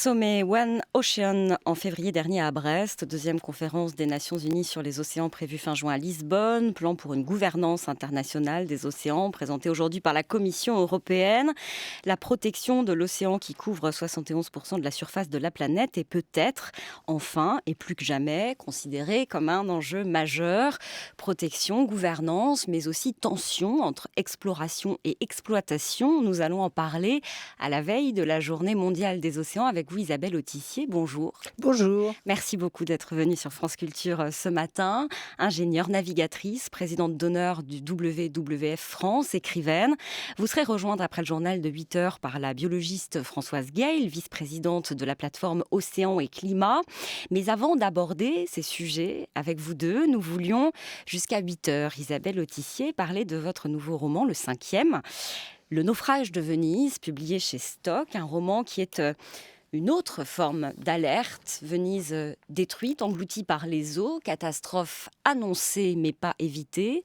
sommet One Ocean en février dernier à Brest, deuxième conférence des Nations Unies sur les océans prévue fin juin à Lisbonne, plan pour une gouvernance internationale des océans présenté aujourd'hui par la Commission européenne. La protection de l'océan qui couvre 71% de la surface de la planète est peut-être, enfin et plus que jamais, considérée comme un enjeu majeur. Protection, gouvernance, mais aussi tension entre exploration et exploitation. Nous allons en parler à la veille de la Journée mondiale des océans avec vous, Isabelle Autissier. Bonjour. Bonjour. Merci beaucoup d'être venue sur France Culture ce matin. Ingénieure, navigatrice, présidente d'honneur du WWF France, écrivaine. Vous serez rejointe après le journal de 8 heures par la biologiste Françoise Gale, vice-présidente de la plateforme Océan et Climat. Mais avant d'aborder ces sujets avec vous deux, nous voulions, jusqu'à 8 heures, Isabelle Autissier, parler de votre nouveau roman, le 5e. Le naufrage de Venise, publié chez Stock, un roman qui est une autre forme d'alerte. Venise détruite, engloutie par les eaux, catastrophe annoncée mais pas évitée.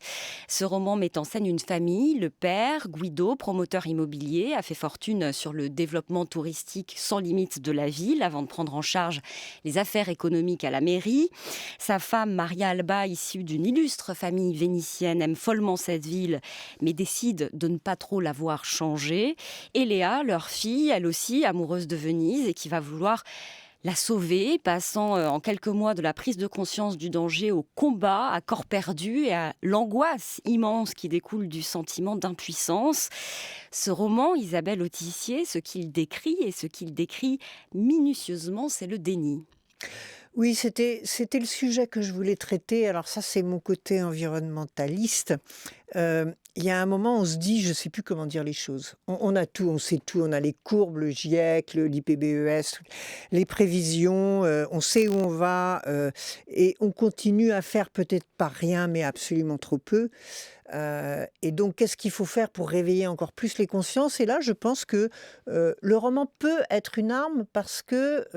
Ce roman met en scène une famille. Le père, Guido, promoteur immobilier, a fait fortune sur le développement touristique sans limite de la ville avant de prendre en charge les affaires économiques à la mairie. Sa femme, Maria Alba, issue d'une illustre famille vénitienne, aime follement cette ville mais décide de ne pas trop la voir changer. Et Léa, leur fille, elle aussi amoureuse de Venise et qui va vouloir la sauver, passant en quelques mois de la prise de conscience du danger au combat à corps perdu et à l'angoisse immense qui découle du sentiment d'impuissance. Ce roman, Isabelle Autissier, ce qu'il décrit et ce qu'il décrit minutieusement, c'est le déni. Oui, c'était le sujet que je voulais traiter. Alors ça, c'est mon côté environnementaliste. Il y a un moment, on se dit, je ne sais plus comment dire les choses. On a tout, on sait tout. On a les courbes, le GIEC, l'IPBES, les prévisions. On sait où on va. Et on continue à faire peut-être pas rien, mais absolument trop peu. Et donc, qu'est-ce qu'il faut faire pour réveiller encore plus les consciences? Et là, je pense que le roman peut être une arme parce que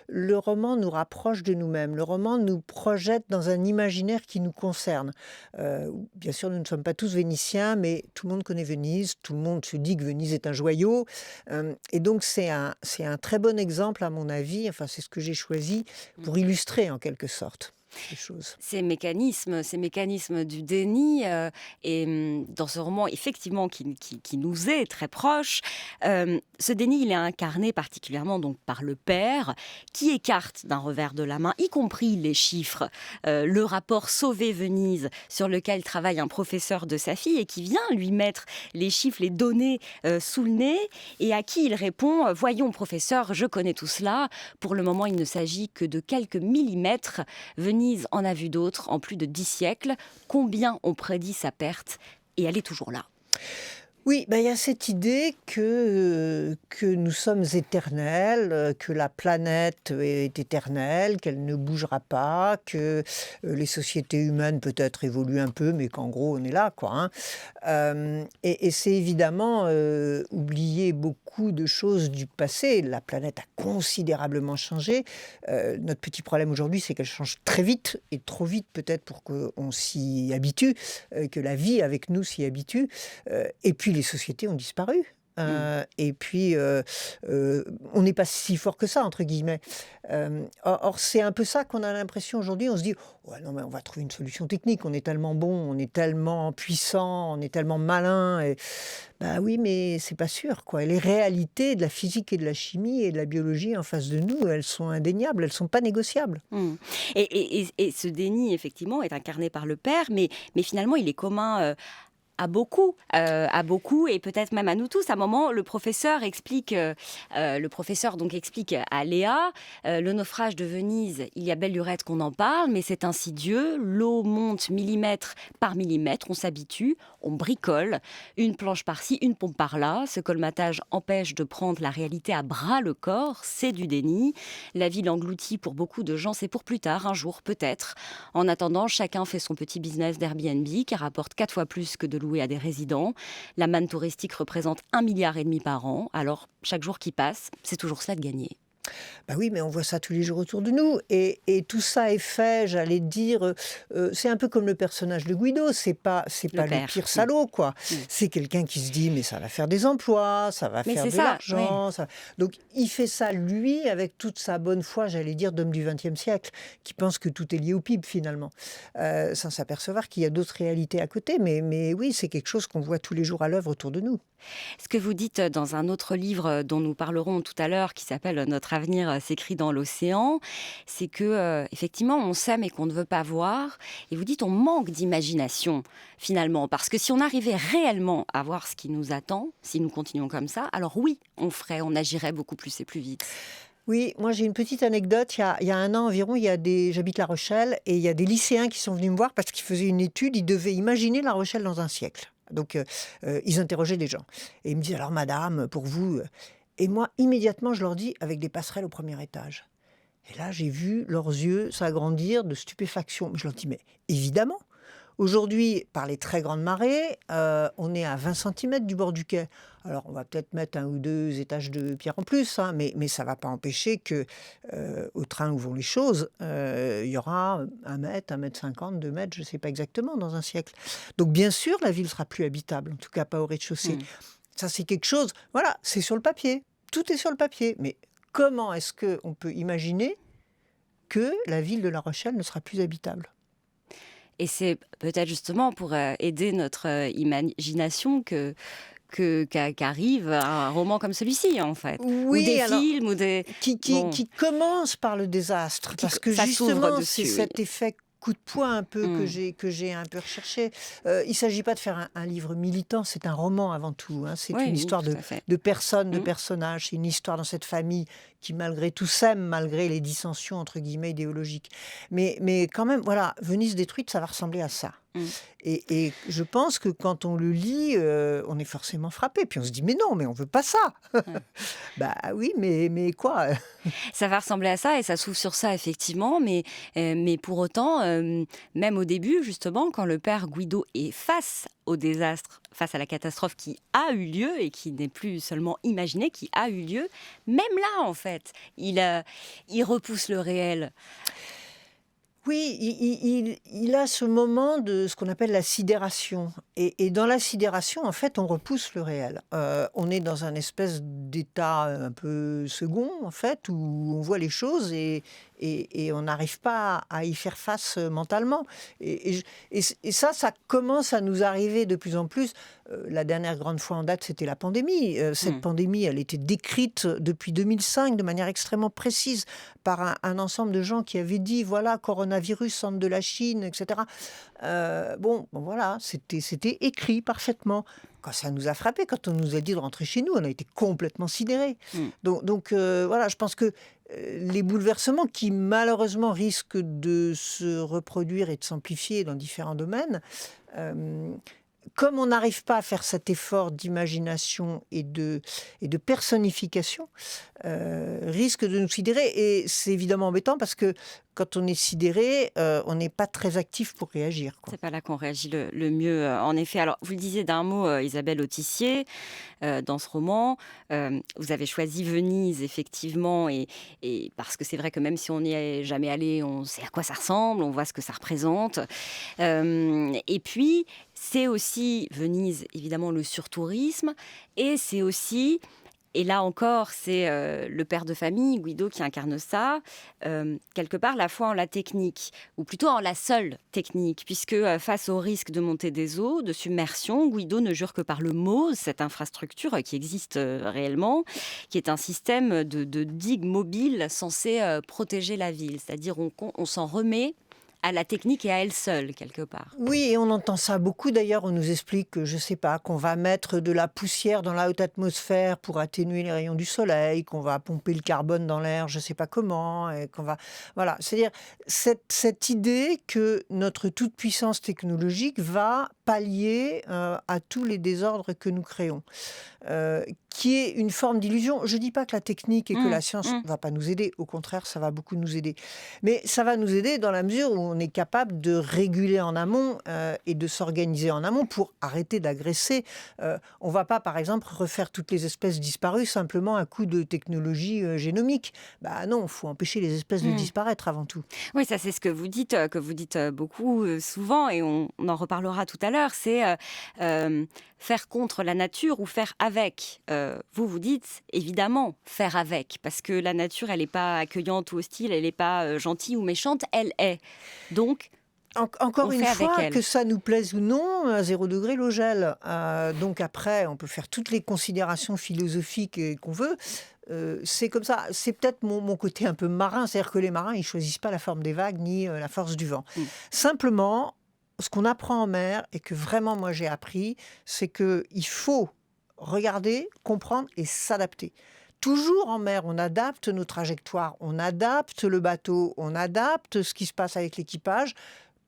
le roman nous rapproche de nous-mêmes. Le roman nous projette dans un imaginaire qui nous concerne. Bien sûr, nous ne sommes pas tous vénitiens, mais tout le monde connaît Venise. Tout le monde se dit que Venise est un joyau. Et donc, c'est un très bon exemple, à mon avis. Enfin, c'est ce que j'ai choisi pour illustrer, en quelque sorte, les choses. Ces mécanismes du déni, dans ce roman, effectivement, qui nous est très proche, ce déni, il est incarné particulièrement donc, par le père, qui écarte d'un revers de la main, y compris les chiffres, le rapport Sauver Venise, sur lequel travaille un professeur de sa fille, et qui vient lui mettre les chiffres, les données sous le nez, et à qui il répond « Voyons, professeur, je connais tout cela. Pour le moment, il ne s'agit que de quelques millimètres. Venise en a vu d'autres en plus de 10 siècles. Combien on prédit sa perte et elle est toujours là. » Oui, il y a cette idée que nous sommes éternels, que la planète est éternelle, qu'elle ne bougera pas, que les sociétés humaines peut-être évoluent un peu, mais qu'en gros on est là, quoi. Et c'est évidemment oublier beaucoup de choses du passé. La planète a considérablement changé. Notre petit problème aujourd'hui, c'est qu'elle change très vite, et trop vite peut-être pour qu'on s'y habitue, que la vie avec nous s'y habitue. Et puis les sociétés ont disparu. Et puis, on n'est pas si fort que ça, entre guillemets. Or, c'est un peu ça qu'on a l'impression aujourd'hui. On se dit, ouais, non, mais on va trouver une solution technique. On est tellement bon, on est tellement puissant, on est tellement malin. Et... oui, mais c'est pas sûr, quoi. Les réalités de la physique et de la chimie et de la biologie en face de nous, elles sont indéniables, elles sont pas négociables. Et ce déni, effectivement, est incarné par le père, mais finalement, il est commun... à beaucoup, et peut-être même à nous tous. À un moment, le professeur explique à Léa, le naufrage de Venise, il y a belle lurette qu'on en parle, mais c'est insidieux, l'eau monte millimètre par millimètre, on s'habitue, on bricole, une planche par-ci, une pompe par-là, ce colmatage empêche de prendre la réalité à bras le corps, c'est du déni. La ville engloutie pour beaucoup de gens, c'est pour plus tard, un jour peut-être. En attendant, chacun fait son petit business d'Airbnb qui rapporte 4 fois plus que de louer à des résidents. La manne touristique représente 1,5 milliard par an. Alors, chaque jour qui passe, c'est toujours ça de gagner. Bah oui, mais on voit ça tous les jours autour de nous. Et tout ça est fait, j'allais dire, c'est un peu comme le personnage de Guido. C'est Le pas le père. pire salaud, quoi. Mm. C'est quelqu'un qui se dit, mais ça va faire des emplois, ça va Mais faire c'est de ça, oui. l'argent. Donc il fait ça, lui, avec toute sa bonne foi, j'allais dire, d'homme du XXe siècle, qui pense que tout est lié au PIB, finalement. Sans s'apercevoir qu'il y a d'autres réalités à côté. Mais oui, c'est quelque chose qu'on voit tous les jours à l'œuvre autour de nous. Ce que vous dites dans un autre livre dont nous parlerons tout à l'heure, qui s'appelle Notre avenir s'écrit dans l'océan, c'est que effectivement on sait mais qu'on ne veut pas voir. Et vous dites on manque d'imagination finalement, parce que si on arrivait réellement à voir ce qui nous attend, si nous continuons comme ça, alors oui, on agirait beaucoup plus et plus vite. Oui, moi j'ai une petite anecdote. Il y a 1 an environ, j'habite La Rochelle et il y a des lycéens qui sont venus me voir parce qu'ils faisaient une étude. Ils devaient imaginer La Rochelle dans un siècle. Donc ils interrogeaient des gens. Et ils me disent alors madame, pour vous. Et moi immédiatement je leur dis avec des passerelles au premier étage. Et là j'ai vu leurs yeux s'agrandir de stupéfaction. Je leur dis mais évidemment. Aujourd'hui, par les très grandes marées, on est à 20 centimètres du bord du quai. Alors, on va peut-être mettre 1 ou 2 étages de pierre en plus, hein, mais ça ne va pas empêcher que, au train où vont les choses, il y aura 1 mètre, 1,50 m, 2 mètres, je ne sais pas exactement, dans un siècle. Donc, bien sûr, la ville sera plus habitable, en tout cas pas au rez-de-chaussée. Mm. Ça, c'est quelque chose, voilà, c'est sur le papier. Tout est sur le papier. Mais comment est-ce qu'on peut imaginer que la ville de La Rochelle ne sera plus habitable ? Et c'est peut-être justement pour aider notre imagination qu'arrive un roman comme celui-ci, en fait. Ou des Oui, alors, films, ou des... Bon, qui commence par le désastre, parce que ça s'ouvre justement, dessus, c'est oui. cet effet coup de poing un peu Mm. que j'ai un peu recherché. Il ne s'agit pas de faire un livre militant, c'est un roman avant tout, hein. C'est Oui, une oui, histoire tout à fait. de personnes, de Mm. personnages. C'est une histoire dans cette famille qui, malgré tout, s'aime, malgré les dissensions, entre guillemets, idéologiques. Mais quand même, voilà, Venise détruite, ça va ressembler à ça. Mm. Et je pense que quand on le lit, on est forcément frappé. Puis on se dit, mais non, mais on veut pas ça. Ouais. Bah oui, mais quoi? Ça va ressembler à ça et ça s'ouvre sur ça, effectivement. Mais pour autant, même au début, justement, quand le père Guido est face au désastre, face à la catastrophe qui a eu lieu et qui n'est plus seulement imaginée, qui a eu lieu, même là, en fait, il repousse le réel. Oui, il a ce moment de ce qu'on appelle la sidération. Et dans la sidération, en fait, on repousse le réel. On est dans un espèce d'état un peu second, en fait, où on voit les choses et on n'arrive pas à y faire face mentalement. Et ça commence à nous arriver de plus en plus. La dernière grande fois en date, c'était la pandémie. Cette pandémie, elle était décrite depuis 2005 de manière extrêmement précise par un ensemble de gens qui avaient dit, voilà, coronavirus, centre de la Chine, etc. Bon, voilà, c'était écrit parfaitement. Quand ça nous a frappé, quand on nous a dit de rentrer chez nous, on a été complètement sidérés. Mm. Donc voilà, je pense que les bouleversements qui malheureusement risquent de se reproduire et de s'amplifier dans différents domaines, euh, comme on n'arrive pas à faire cet effort d'imagination et de personnification, risque de nous sidérer. Et c'est évidemment embêtant parce que quand on est sidéré, on n'est pas très actif pour réagir, quoi. C'est pas là qu'on réagit le mieux, en effet. Alors, vous le disiez d'un mot, Isabelle Autissier, dans ce roman. Vous avez choisi Venise, effectivement, et parce que c'est vrai que même si on n'y est jamais allé, on sait à quoi ça ressemble, on voit ce que ça représente. Et puis, c'est aussi Venise, évidemment, le surtourisme, et c'est aussi... Et là encore, c'est le père de famille, Guido, qui incarne ça, quelque part la foi en la technique, ou plutôt en la seule technique, puisque face au risque de montée des eaux, de submersion, Guido ne jure que par le mot, cette infrastructure qui existe réellement, qui est un système de digues mobiles censé protéger la ville. C'est-à-dire on s'en remet à la technique et à elle seule, quelque part. Oui, et on entend ça beaucoup d'ailleurs. On nous explique que, je sais pas, qu'on va mettre de la poussière dans la haute atmosphère pour atténuer les rayons du soleil, qu'on va pomper le carbone dans l'air, je sais pas comment, et qu'on va... Voilà, c'est-à-dire cette idée que notre toute-puissance technologique va pallier à tous les désordres que nous créons. qui est une forme d'illusion. Je ne dis pas que la technique et que la science ne Mmh. va pas nous aider. Au contraire, ça va beaucoup nous aider. Mais ça va nous aider dans la mesure où on est capable de réguler en amont et de s'organiser en amont pour arrêter d'agresser. On ne va pas, par exemple, refaire toutes les espèces disparues simplement à coup de technologie génomique. Bah non, il faut empêcher les espèces de Mmh. disparaître avant tout. Oui, ça c'est ce que vous dites beaucoup, souvent, et on en reparlera tout à l'heure, c'est faire contre la nature ou faire avec. Vous, vous dites évidemment faire avec, parce que la nature, elle n'est pas accueillante ou hostile, elle n'est pas gentille ou méchante, elle est. Donc, Encore on une fait avec fois, elle. que ça nous plaise ou non, à 0 degré l'eau gèle. Donc après, on peut faire toutes les considérations philosophiques qu'on veut. C'est comme ça. C'est peut-être mon côté un peu marin. C'est-à-dire que les marins, ils choisissent pas la forme des vagues ni la force du vent. Mm. Simplement, ce qu'on apprend en mer et que vraiment moi j'ai appris, c'est qu'il faut regarder, comprendre et s'adapter. Toujours en mer, on adapte nos trajectoires, on adapte le bateau, on adapte ce qui se passe avec l'équipage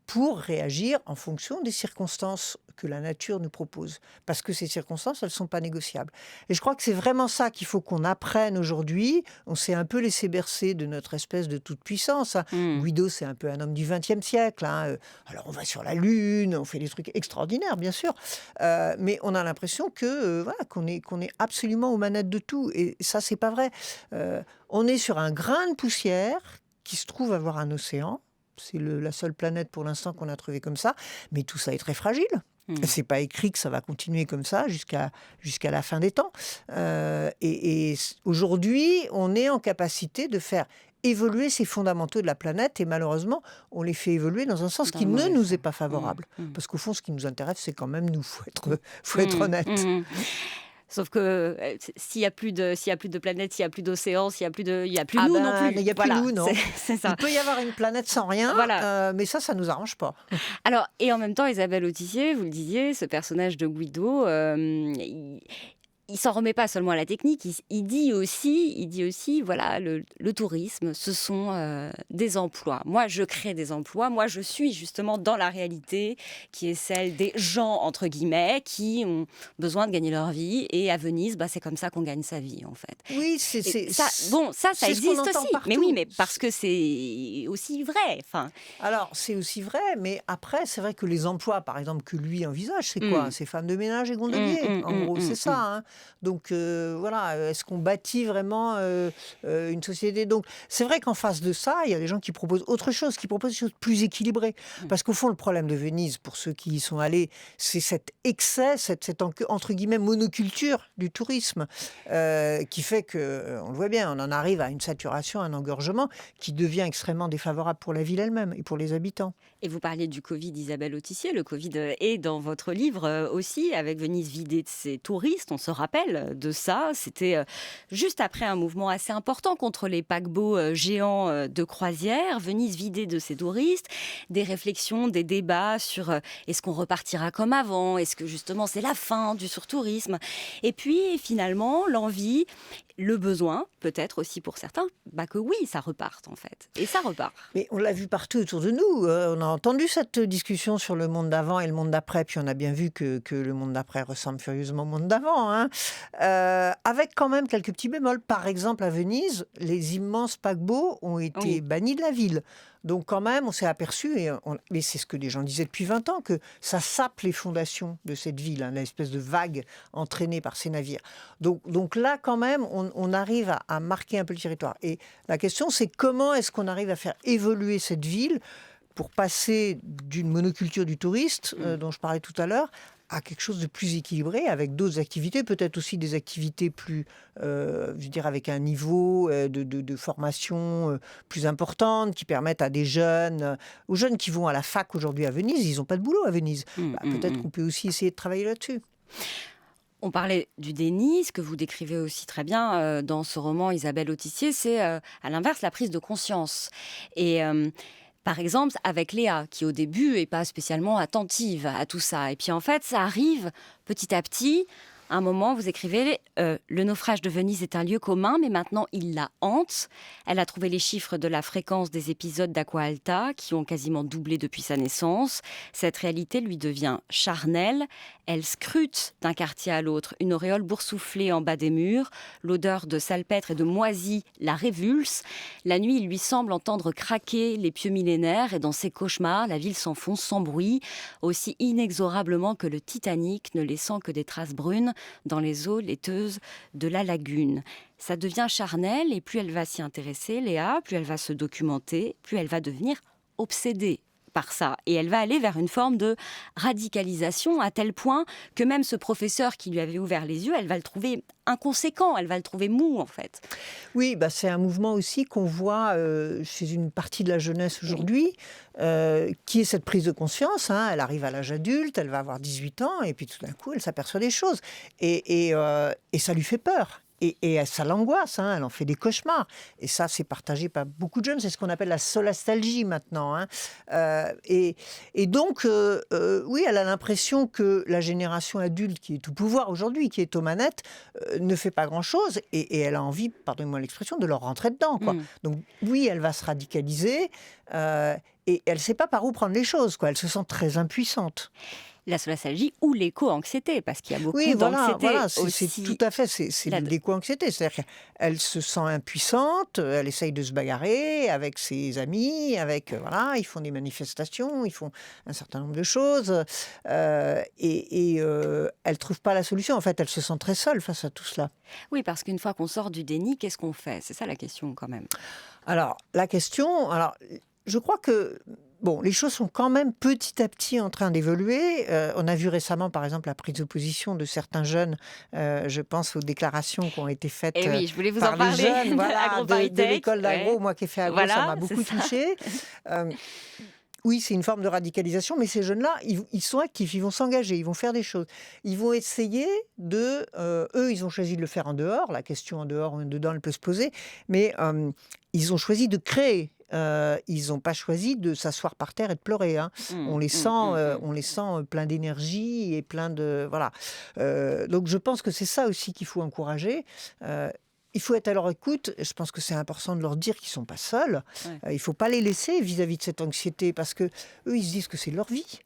pour réagir en fonction des circonstances que la nature nous propose. Parce que ces circonstances, elles ne sont pas négociables. Et je crois que c'est vraiment ça qu'il faut qu'on apprenne aujourd'hui. On s'est un peu laissé bercer de notre espèce de toute-puissance. Mm. Guido, c'est un peu un homme du XXe siècle. Alors on va sur la Lune, on fait des trucs extraordinaires, bien sûr. Mais on a l'impression que, voilà, qu'on est absolument aux manettes de tout. Et ça, c'est pas vrai. On est sur un grain de poussière qui se trouve avoir un océan. C'est la seule planète pour l'instant qu'on a trouvée comme ça. Mais tout ça est très fragile. Mm. C'est pas écrit que ça va continuer comme ça jusqu'à la fin des temps. Et aujourd'hui, on est en capacité de faire évoluer ces fondamentaux de la planète. Et malheureusement, on les fait évoluer dans un sens Dans qui le ne mauvais nous sens. est pas favorable. Mm. Parce qu'au fond, ce qui nous intéresse, c'est quand même nous. Faut être Mm. honnête. Mm. Sauf que s'il y a plus de planètes, s'il y a plus d'océans, s'il y a plus il y a plus Ah nous non ben, plus. il n'y a plus Voilà, nous, non. c'est ça. Il peut y avoir une planète sans rien, Voilà. mais ça nous arrange pas. Alors, et en même temps, Isabelle Autissier, vous le disiez, ce personnage de Guido, il s'en remet pas seulement à la technique, il dit aussi, voilà, le tourisme, ce sont des emplois. Moi, je crée des emplois. Moi, je suis justement dans la réalité qui est celle des gens, entre guillemets, qui ont besoin de gagner leur vie. Et à Venise, bah, c'est comme ça qu'on gagne sa vie, en fait. Oui, Et ça, bon, ça c'est ce existe qu'on entend aussi. partout. Mais oui, mais parce que c'est aussi vrai. Enfin, Alors, c'est aussi vrai, mais après, c'est vrai que les emplois, par exemple, que lui envisage, c'est quoi? C'est femmes de ménage et gondoliers, en gros, c'est ça. Hein. Donc, voilà, est-ce qu'on bâtit vraiment une société? Donc, c'est vrai qu'en face de ça, il y a des gens qui proposent autre chose, qui proposent des choses plus équilibrées. Parce qu'au fond, le problème de Venise, pour ceux qui y sont allés, c'est cet excès, cette entre guillemets, monoculture du tourisme, qui fait que, on le voit bien, on en arrive à une saturation, un engorgement qui devient extrêmement défavorable pour la ville elle-même et pour les habitants. et vous parliez du Covid, Isabelle Autissier. Le Covid est dans votre livre aussi, avec Venise vidée de ses touristes. On se rappelle de ça. C'était juste après un mouvement assez important contre les paquebots géants de croisière. Venise vidée de ses touristes. Des réflexions, des débats sur est-ce qu'on repartira comme avant? Est-ce que justement c'est la fin du surtourisme? Et puis finalement, l'envie, le besoin, peut-être aussi pour certains, bah que oui, ça reparte en fait. Et ça repart. Mais on l'a vu partout autour de nous. On a entendu cette discussion sur le monde d'avant et le monde d'après, puis on a bien vu que le monde d'après ressemble furieusement au monde d'avant, hein. Avec quand même quelques petits bémols. Par exemple, à Venise, les immenses paquebots ont été Oui. bannis de la ville. Donc quand même, on s'est aperçu, mais c'est ce que les gens disaient depuis 20 ans, que ça sape les fondations de cette ville, hein, l'espèce de vague entraînée par ces navires. Donc là, quand même, on arrive à marquer un peu le territoire. Et la question, c'est comment est-ce qu'on arrive à faire évoluer cette ville pour passer d'une monoculture du touriste, dont je parlais tout à l'heure, à quelque chose de plus équilibré, avec d'autres activités, peut-être aussi des activités plus, je veux dire, avec un niveau de formation plus importante, qui permettent à des jeunes, aux jeunes qui vont à la fac aujourd'hui à Venise, ils n'ont pas de boulot à Venise. Peut-être qu'on peut aussi essayer de travailler là-dessus. On parlait du déni, ce que vous décrivez aussi très bien dans ce roman Isabelle Autissier, c'est à l'inverse la prise de conscience. Et par exemple, avec Léa, qui au début n'est pas spécialement attentive à tout ça. Et puis en fait, ça arrive petit à petit, À un moment, vous écrivez le naufrage de Venise est un lieu commun, mais maintenant il la hante. Elle a trouvé les chiffres de la fréquence des épisodes d'Aqua Alta, qui ont quasiment doublé depuis sa naissance. Cette réalité lui devient charnelle. Elle scrute d'un quartier à l'autre, une auréole boursouflée en bas des murs. L'odeur de salpêtre et de moisi la révulse. La nuit, il lui semble entendre craquer les pieux millénaires, et dans ses cauchemars, la ville s'enfonce sans bruit, aussi inexorablement que le Titanic, ne laissant que des traces brunes dans les eaux laiteuses de la lagune. Ça devient charnel, et plus elle va s'y intéresser, Léa, plus elle va se documenter, plus elle va devenir obsédée par ça. Et elle va aller vers une forme de radicalisation, à tel point que même ce professeur qui lui avait ouvert les yeux, elle va le trouver inconséquent, elle va le trouver mou, en fait. Oui, c'est un mouvement aussi qu'on voit chez une partie de la jeunesse aujourd'hui, qui est cette prise de conscience. Elle arrive à l'âge adulte, elle va avoir 18 ans, et puis tout d'un coup, elle s'aperçoit des choses. Et ça lui fait peur. Et ça l'angoisse, elle en fait des cauchemars. Et ça, c'est partagé par beaucoup de jeunes. C'est ce qu'on appelle la solastalgie maintenant. Et donc, oui, elle a l'impression que la génération adulte qui est au pouvoir aujourd'hui, qui est aux manettes, ne fait pas grand-chose. Et elle a envie, pardonnez-moi l'expression, de leur rentrer dedans, quoi. Donc oui, elle va se radicaliser. Et elle ne sait pas par où prendre les choses, quoi. Elle se sent très impuissante. La solastalgie ou l'éco-anxiété, parce qu'il y a beaucoup d'anxiété aussi. C'est tout à fait, c'est l'éco-anxiété. C'est-à-dire qu'elle se sent impuissante, elle essaye de se bagarrer avec ses amis, ils font des manifestations, ils font un certain nombre de choses, et elle ne trouve pas la solution. En fait, elle se sent très seule face à tout cela. Oui, parce qu'une fois qu'on sort du déni, qu'est-ce qu'on fait ? C'est ça la question, quand même. Alors, je crois que les choses sont quand même petit à petit en train d'évoluer. On a vu récemment, par exemple, la prise de position de certains jeunes. Je pense aux déclarations qui ont été faites je voulais vous par en parler, les jeunes de l'école d'agro. Moi qui ai fait agro, ça m'a beaucoup touchée. Oui, c'est une forme de radicalisation, mais ces jeunes-là, ils sont actifs, ils vont s'engager, ils vont faire des choses. Ils vont essayer eux, ils ont choisi de le faire en dehors. La question en dehors ou en dedans, elle peut se poser. Mais ils ont choisi de créer. Ils n'ont pas choisi de s'asseoir par terre et de pleurer. On les sent pleins d'énergie et plein de... Voilà. Donc je pense que c'est ça aussi qu'il faut encourager. Il faut être à leur écoute. Je pense que c'est important de leur dire qu'ils ne sont pas seuls. Ouais. Il ne faut pas les laisser vis-à-vis de cette anxiété, parce qu'eux, ils se disent que c'est leur vie.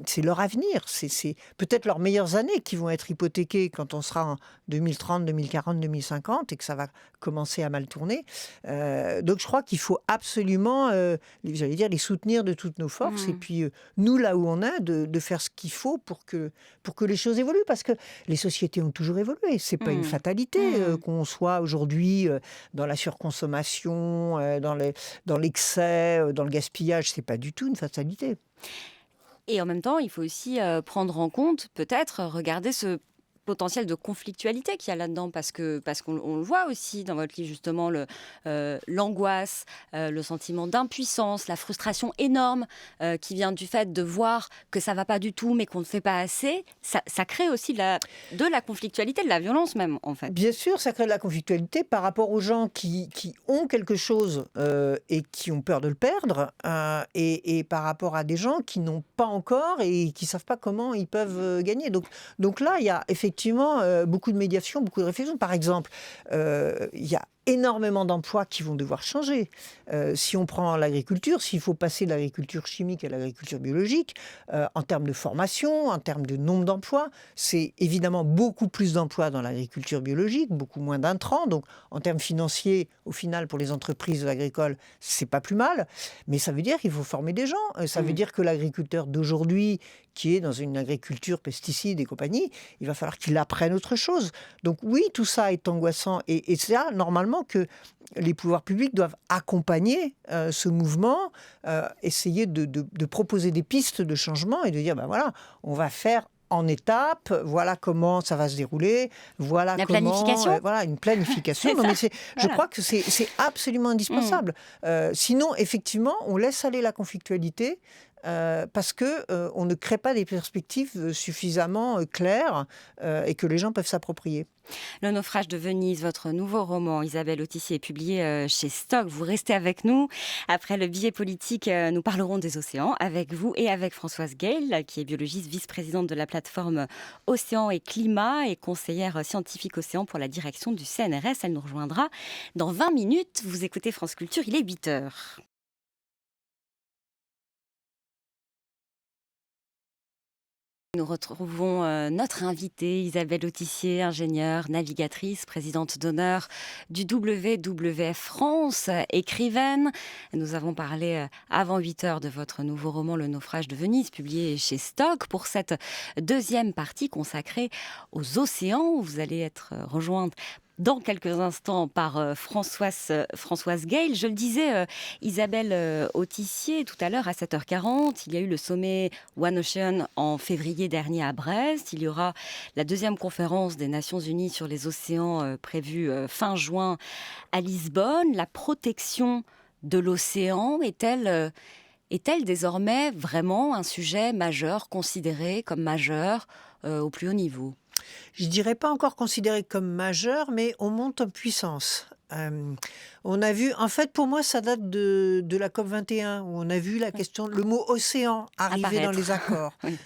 C'est leur avenir, c'est peut-être leurs meilleures années qui vont être hypothéquées quand on sera en 2030, 2040, 2050 et que ça va commencer à mal tourner. Donc je crois qu'il faut absolument, les soutenir de toutes nos forces et puis nous, là où on est, de faire ce qu'il faut pour que les choses évoluent, parce que les sociétés ont toujours évolué. C'est pas une fatalité qu'on soit aujourd'hui dans la surconsommation, dans l'excès, dans le gaspillage. C'est pas du tout une fatalité. Et en même temps, il faut aussi prendre en compte, peut-être, regarder ce potentiel de conflictualité qu'il y a là-dedans, parce qu'on le voit aussi dans votre livre, justement, l'angoisse, le sentiment d'impuissance, la frustration énorme qui vient du fait de voir que ça ne va pas du tout, mais qu'on ne fait pas assez. Ça crée aussi de la conflictualité, de la violence même, en fait. Bien sûr, ça crée de la conflictualité par rapport aux gens qui ont quelque chose et qui ont peur de le perdre, et par rapport à des gens qui n'ont pas encore et qui ne savent pas comment ils peuvent gagner. Donc là, il y a effectivement beaucoup de médiation, beaucoup de réflexion. Par exemple, il y a énormément d'emplois qui vont devoir changer. Si on prend l'agriculture, s'il faut passer de l'agriculture chimique à l'agriculture biologique, en termes de formation, en termes de nombre d'emplois, c'est évidemment beaucoup plus d'emplois dans l'agriculture biologique, beaucoup moins d'intrants. Donc, en termes financiers, au final, pour les entreprises agricoles, c'est pas plus mal. Mais ça veut dire qu'il faut former des gens. Ça veut dire que l'agriculteur d'aujourd'hui, qui est dans une agriculture pesticides et compagnie, il va falloir qu'il apprenne autre chose. Donc oui, tout ça est angoissant. Et c'est là, normalement, que les pouvoirs publics doivent accompagner ce mouvement, essayer de proposer des pistes de changement et de dire, voilà, on va faire en étapes, voilà comment ça va se dérouler, voilà la comment... planification. Voilà, une planification. Non, mais je crois que c'est absolument indispensable. Sinon, effectivement, on laisse aller la conflictualité parce que on ne crée pas des perspectives suffisamment claires et que les gens peuvent s'approprier. Le naufrage de Venise, votre nouveau roman, Isabelle Autissier, est publié chez Stock. Vous restez avec nous. Après le billet politique, nous parlerons des océans avec vous et avec Françoise Gale, qui est biologiste, vice-présidente de la plateforme Océan et Climat et conseillère scientifique océan pour la direction du CNRS. Elle nous rejoindra dans 20 minutes. Vous écoutez France Culture, il est 8 heures. Nous retrouvons notre invitée Isabelle Autissier, ingénieure, navigatrice, présidente d'honneur du WWF France, écrivaine. Nous avons parlé avant 8 heures de votre nouveau roman Le naufrage de Venise, publié chez Stock. Pour cette deuxième partie consacrée aux océans, vous allez être rejointe dans quelques instants par Françoise Gale. Je le disais, Isabelle Autissier, tout à l'heure à 7h40, il y a eu le sommet One Ocean en février dernier à Brest. Il y aura la deuxième conférence des Nations Unies sur les océans prévue fin juin à Lisbonne. La protection de l'océan est-elle désormais vraiment un sujet majeur, considéré comme majeur au plus haut niveau ? Je dirais pas encore considéré comme majeur, mais on monte en puissance. On a vu, en fait, pour moi, ça date de la COP 21, où on a vu la question, le mot océan arriver dans les accords. Oui.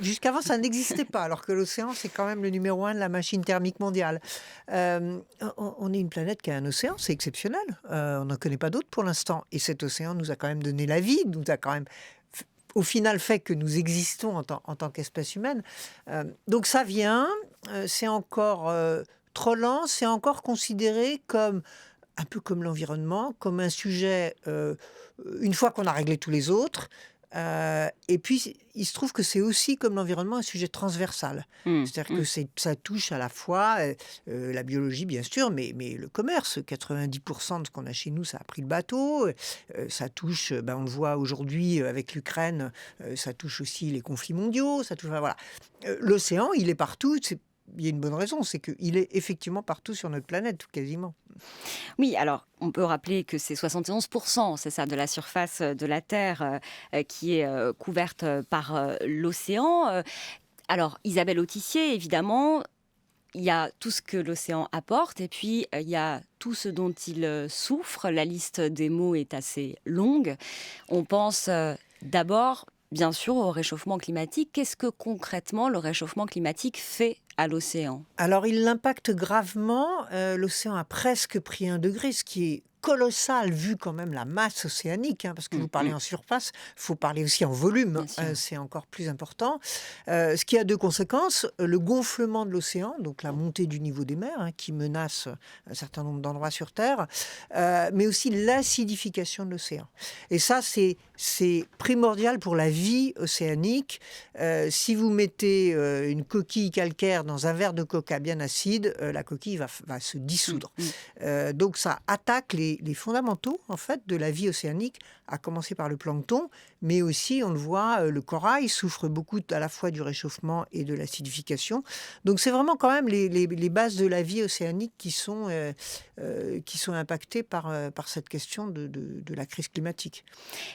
Jusqu'avant, ça n'existait pas, alors que l'océan, c'est quand même le numéro 1 de la machine thermique mondiale. On est une planète qui a un océan, c'est exceptionnel. On n'en connaît pas d'autres pour l'instant. Et cet océan nous a quand même donné la vie, nous a quand même au final fait que nous existons en tant qu'espèce humaine. Donc ça vient, c'est encore trop lent, c'est encore considéré comme, un peu comme l'environnement, comme un sujet, une fois qu'on a réglé tous les autres. Et puis, il se trouve que c'est aussi, comme l'environnement, un sujet transversal. C'est-à-dire que ça touche à la fois la biologie, bien sûr, mais le commerce. 90% de ce qu'on a chez nous, ça a pris le bateau. Ça touche, on le voit aujourd'hui avec l'Ukraine, ça touche aussi les conflits mondiaux. Ça touche, voilà. L'océan, il est partout. Il y a une bonne raison, c'est qu'il est effectivement partout sur notre planète, quasiment. Oui, alors on peut rappeler que c'est 71%, c'est ça, de la surface de la Terre qui est couverte par l'océan. Alors Isabelle Autissier, évidemment, il y a tout ce que l'océan apporte et puis il y a tout ce dont il souffre. La liste des maux est assez longue. On pense d'abord, bien sûr, au réchauffement climatique. Qu'est-ce que concrètement le réchauffement climatique fait à l'océan ? Alors, il l'impacte gravement. L'océan a presque pris 1 degré, ce qui est colossal vu quand même la masse océanique, parce que vous parlez en surface, il faut parler aussi en volume, c'est encore plus important. Ce qui a 2 conséquences, le gonflement de l'océan, donc la montée du niveau des mers, qui menace un certain nombre d'endroits sur Terre, mais aussi l'acidification de l'océan. Et ça, c'est primordial pour la vie océanique. Si vous mettez une coquille calcaire dans un verre de coca bien acide, la coquille va se dissoudre. Donc ça attaque les fondamentaux en fait de la vie océanique, à commencer par le plancton, mais aussi, on le voit, le corail souffre beaucoup à la fois du réchauffement et de l'acidification. Donc c'est vraiment quand même les bases de la vie océanique qui sont impactées par cette question de la crise climatique.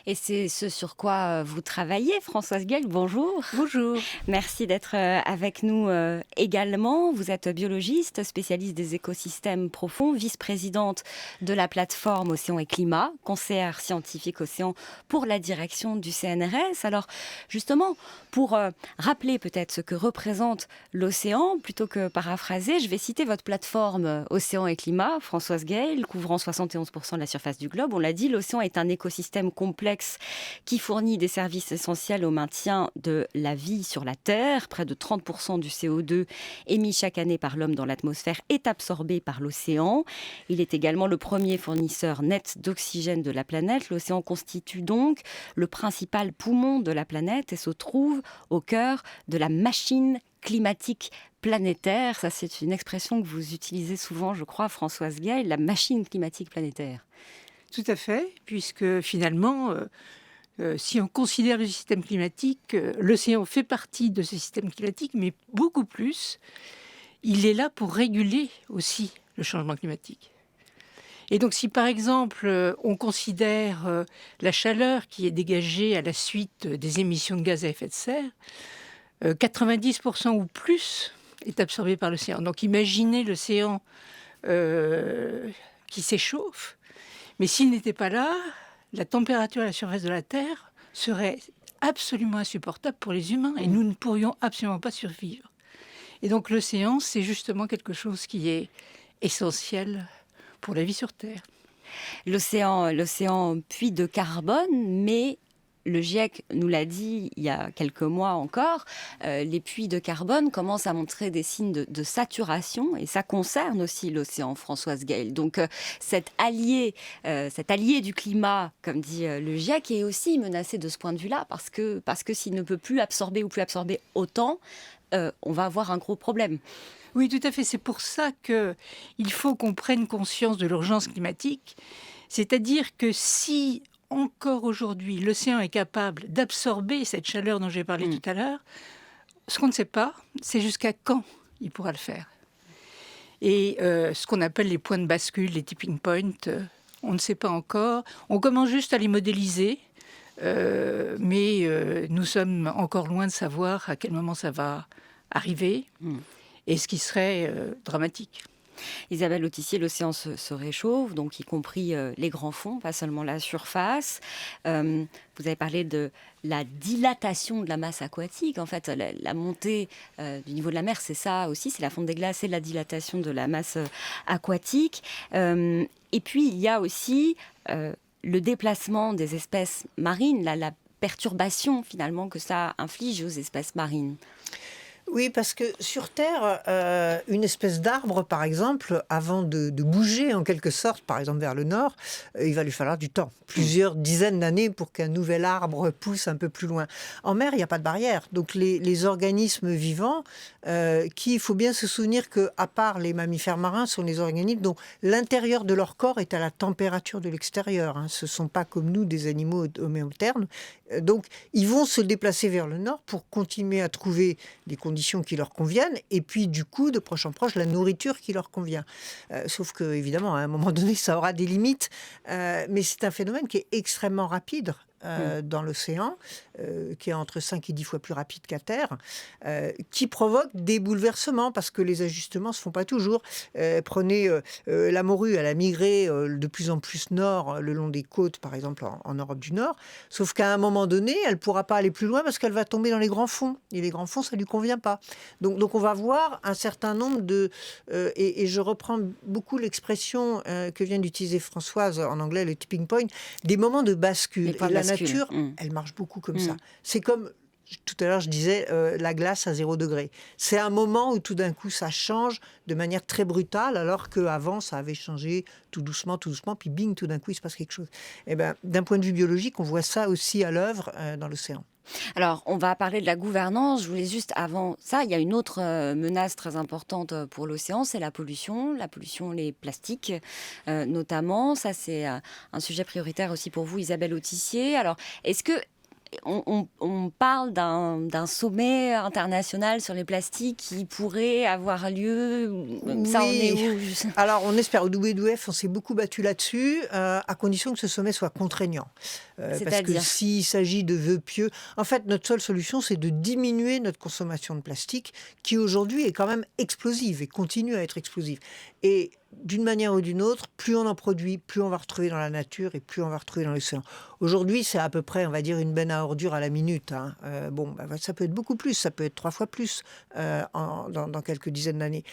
Et c'est ce sur quoi vous travaillez, Françoise Gale. Bonjour. Bonjour. Merci d'être avec nous également. Vous êtes biologiste, spécialiste des écosystèmes profonds, vice-présidente de la plateforme Océan et Climat, conseillère scientifique océan pour la direction du CNRS. Alors justement, pour rappeler peut-être ce que représente l'océan, plutôt que paraphraser, je vais citer votre plateforme Océan et Climat, Françoise Gale, couvrant 71% de la surface du globe. On l'a dit, l'océan est un écosystème complexe qui fournit des services essentiels au maintien de la vie sur la Terre. Près de 30% du CO2 émis chaque année par l'homme dans l'atmosphère est absorbé par l'océan. Il est également le premier fournisseur net d'oxygène de la planète. L'océan constitue donc le principal poumon de la planète et se trouve au cœur de la machine climatique planétaire. Ça, c'est une expression que vous utilisez souvent, je crois, Françoise Gale, la machine climatique planétaire. Tout à fait, puisque finalement, si on considère le système climatique, l'océan fait partie de ce système climatique, mais beaucoup plus, il est là pour réguler aussi le changement climatique. Et donc si par exemple on considère la chaleur qui est dégagée à la suite des émissions de gaz à effet de serre, 90% ou plus est absorbé par l'océan. Donc imaginez l'océan qui s'échauffe, mais s'il n'était pas là, la température à la surface de la Terre serait absolument insupportable pour les humains et nous ne pourrions absolument pas survivre. Et donc l'océan, c'est justement quelque chose qui est essentiel pour la vie sur Terre. L'océan puits de carbone, mais le GIEC nous l'a dit il y a quelques mois encore, les puits de carbone commencent à montrer des signes de saturation et ça concerne aussi l'océan, Françoise Gaël. Donc cet allié du climat, comme dit le GIEC, est aussi menacé de ce point de vue-là parce que s'il ne peut plus absorber ou plus absorber autant, on va avoir un gros problème. Oui, tout à fait. C'est pour ça qu'il faut qu'on prenne conscience de l'urgence climatique. C'est-à-dire que si encore aujourd'hui l'océan est capable d'absorber cette chaleur dont j'ai parlé tout à l'heure, ce qu'on ne sait pas, c'est jusqu'à quand il pourra le faire. Et ce qu'on appelle les points de bascule, les tipping points, on ne sait pas encore. On commence juste à les modéliser, mais nous sommes encore loin de savoir à quel moment ça va arriver. Et ce qui serait dramatique. Isabelle Autissier, l'océan se réchauffe, donc y compris les grands fonds, pas seulement la surface. Vous avez parlé de la dilatation de la masse aquatique. En fait, la montée du niveau de la mer, c'est ça aussi, c'est la fonte des glaces et la dilatation de la masse aquatique. Et puis, il y a aussi le déplacement des espèces marines, la perturbation finalement que ça inflige aux espèces marines. Oui, parce que sur Terre, une espèce d'arbre, par exemple, avant de bouger en quelque sorte, par exemple vers le nord, il va lui falloir du temps, plusieurs dizaines d'années pour qu'un nouvel arbre pousse un peu plus loin. En mer, il n'y a pas de barrière. Donc les organismes vivants, il faut bien se souvenir qu'à part les mammifères marins, sont les organismes dont l'intérieur de leur corps est à la température de l'extérieur. Ce ne sont pas comme nous des animaux homéothermes. Donc, ils vont se déplacer vers le nord pour continuer à trouver des conditions qui leur conviennent et puis, du coup, de proche en proche, la nourriture qui leur convient. Sauf que, évidemment, à un moment donné, ça aura des limites. Mais c'est un phénomène qui est extrêmement rapide. Dans l'océan, qui est entre 5 et 10 fois plus rapide qu'à Terre, qui provoque des bouleversements, parce que les ajustements ne se font pas toujours. Prenez la morue, elle a migré de plus en plus nord, le long des côtes, par exemple en Europe du Nord, sauf qu'à un moment donné, elle ne pourra pas aller plus loin parce qu'elle va tomber dans les grands fonds. Et les grands fonds, ça ne lui convient pas. Donc on va voir un certain nombre de... et je reprends beaucoup l'expression que vient d'utiliser Françoise en anglais, le tipping point, des moments de bascule. Et la nature, elle marche beaucoup comme ça. C'est comme, tout à l'heure je disais, la glace à 0 degré. C'est un moment où tout d'un coup ça change de manière très brutale, alors qu'avant ça avait changé tout doucement, puis bing, tout d'un coup il se passe quelque chose. Et ben, d'un point de vue biologique, on voit ça aussi à l'œuvre dans l'océan. Alors, on va parler de la gouvernance. Je voulais juste, avant ça, il y a une autre menace très importante pour l'océan, c'est la pollution, les plastiques notamment. Ça, c'est un sujet prioritaire aussi pour vous, Isabelle Autissier. Alors, est-ce que on parle d'un sommet international sur les plastiques qui pourrait avoir lieu. Ça, on est où ? Alors, on espère. Au WWF, on s'est beaucoup battu là-dessus, à condition que ce sommet soit contraignant. Parce que s'il s'agit de vœux pieux... En fait, notre seule solution, c'est de diminuer notre consommation de plastique, qui aujourd'hui est quand même explosive et continue à être explosive. Et d'une manière ou d'une autre, plus on en produit, plus on va retrouver dans la nature et plus on va retrouver dans l'océan. Aujourd'hui, c'est à peu près, on va dire, une benne à ordures à la minute. Ça peut être beaucoup plus, ça peut être 3 fois plus dans quelques dizaines d'années.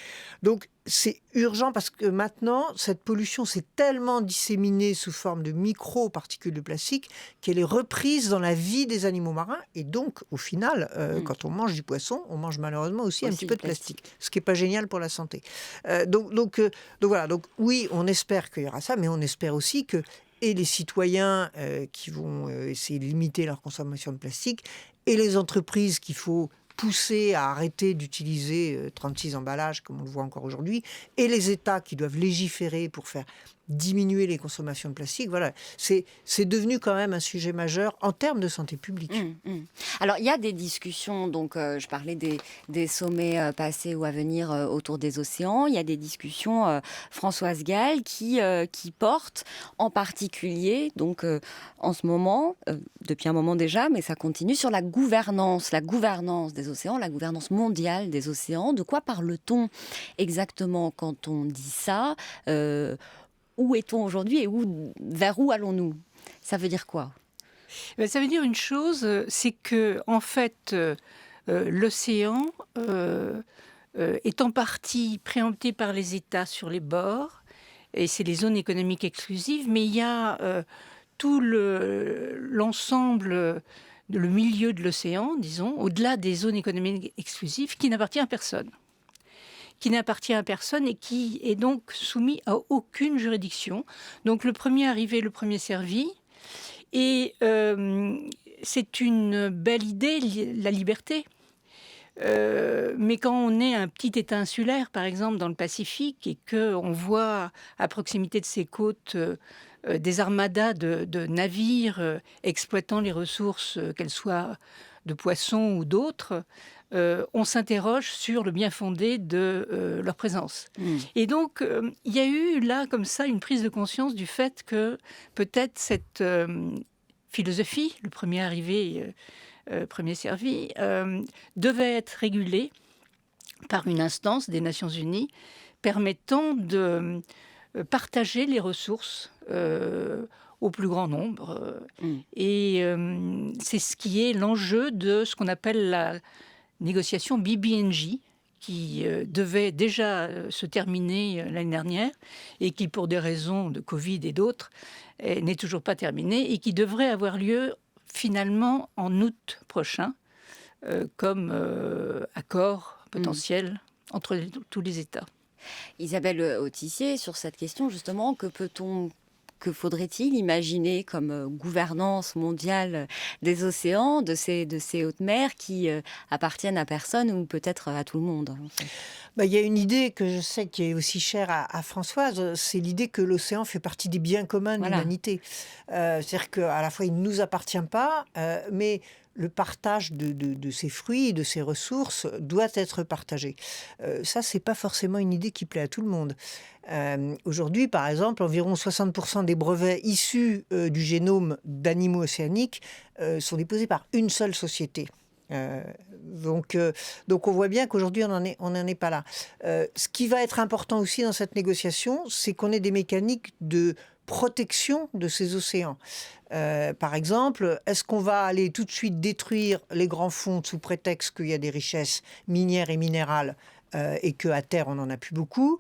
Donc, c'est urgent parce que maintenant, cette pollution s'est tellement disséminée sous forme de micro-particules de plastique qu'elle est reprise dans la vie des animaux marins. Et donc, au final, quand on mange du poisson, on mange malheureusement aussi un petit peu de plastique. Ce qui n'est pas génial pour la santé. Donc voilà. Donc oui, on espère qu'il y aura ça, mais on espère aussi que et les citoyens qui vont essayer de limiter leur consommation de plastique et les entreprises qu'il faut pousser à arrêter d'utiliser 36 emballages, comme on le voit encore aujourd'hui, et les États qui doivent légiférer pour faire diminuer les consommations de plastique. Voilà, c'est devenu quand même un sujet majeur en termes de santé publique. Alors, il y a des discussions, donc je parlais des sommets passés ou à venir autour des océans. Il y a des discussions, Françoise Gall, qui portent en particulier, donc en ce moment, depuis un moment déjà, mais ça continue, sur la gouvernance des océans, la gouvernance mondiale des océans. De quoi parle-t-on exactement quand on dit ça ? Où est-on aujourd'hui et vers où allons-nous ? Ça veut dire quoi ? Ça veut dire une chose, c'est que en fait, l'océan est en partie préempté par les États sur les bords, et c'est les zones économiques exclusives, mais il y a tout l'ensemble, le milieu de l'océan, disons, au-delà des zones économiques exclusives, qui n'appartient à personne. Et qui est donc soumis à aucune juridiction. Donc le premier arrivé, le premier servi. Et c'est une belle idée, la liberté. Mais quand on est un petit État insulaire, par exemple, dans le Pacifique, et qu'on voit à proximité de ses côtes des armadas de navires exploitant les ressources, qu'elles soient de poissons ou d'autres, on s'interroge sur le bien fondé de leur présence. Et donc, il y a eu là, comme ça, une prise de conscience du fait que peut-être cette philosophie, le premier arrivé, premier servi, devait être régulée par une instance des Nations Unies permettant de partager les ressources au plus grand nombre. Et c'est ce qui est l'enjeu de ce qu'on appelle la négociation BBNJ, qui devait déjà se terminer l'année dernière et qui, pour des raisons de Covid et d'autres, n'est toujours pas terminée et qui devrait avoir lieu finalement en août prochain comme accord potentiel entre tous les États. Isabelle Autissier, sur cette question justement, que faudrait-il imaginer comme gouvernance mondiale des océans, de ces hautes mers qui appartiennent à personne ou peut-être à tout le monde, en fait. Il y a une idée que je sais qui est aussi chère à Françoise, c'est l'idée que l'océan fait partie des biens communs de l'humanité. C'est-à-dire qu'à la fois, il ne nous appartient pas, mais le partage de ses fruits, de ses ressources doit être partagé. Ça, c'est pas forcément une idée qui plaît à tout le monde. Aujourd'hui, par exemple, environ 60% des brevets issus du génome d'animaux océaniques sont déposés par une seule société. Donc on voit bien qu'aujourd'hui, on n'en est pas là. Ce qui va être important aussi dans cette négociation, c'est qu'on ait des mécaniques de protection de ces océans. Par exemple, est-ce qu'on va aller tout de suite détruire les grands fonds sous prétexte qu'il y a des richesses minières et minérales et qu'à terre, on n'en a plus beaucoup,